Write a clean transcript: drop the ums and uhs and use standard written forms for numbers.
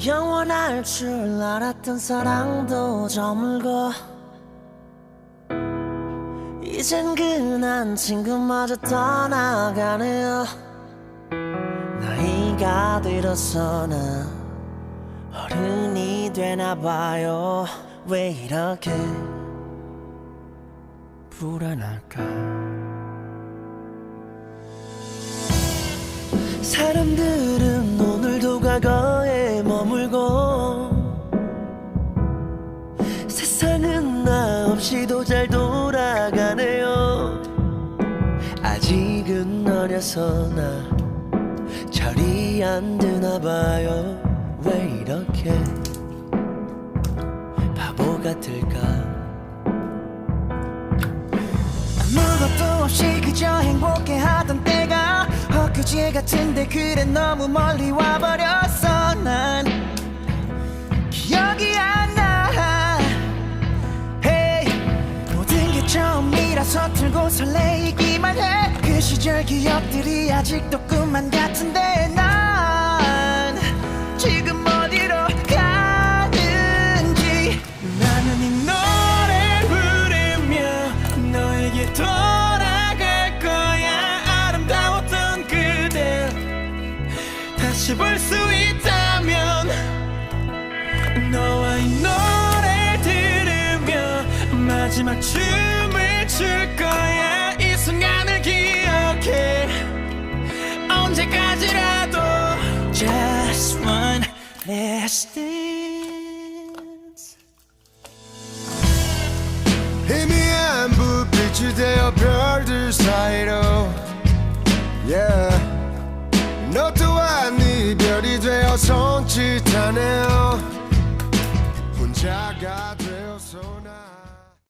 영원할 줄 알았던 사랑도 저물고 이젠 흔한 친구마저 떠나가네요. 나이가 들어서 나 어른이 되나봐요. 왜 이렇게 불안할까? 사람들은 오늘도 과거에 머물고 세상은 나 없이도 잘 돌아가네요. 아직은 어려서 나 철이 안 드나봐요. 왜 이렇게 바보 같을까? 아무것도 없이 그저 행복해하던 때가 엊그제 같은데 그래 너무 멀리 와버렸어. 난 기억이 안 나. Hey, 모든 게 처음이라 서툴고 설레이기만 해. 그 시절 기억들이 아직도 꿈만 같은데 난 지금 어디로 가는지. 나는 이 노래 부르며 너에게 돌아갈 거야. 아름다웠던 그대 다시 볼 수 있다면 너와 이 노래 들으며 마지막 춤을 출 거야. 이 순간을 기억해 언제까지라도. Just one last dance. 희미한 불빛이 되어 별들 사이로 yeah. 너 또한 이별이 되어 손짓하네.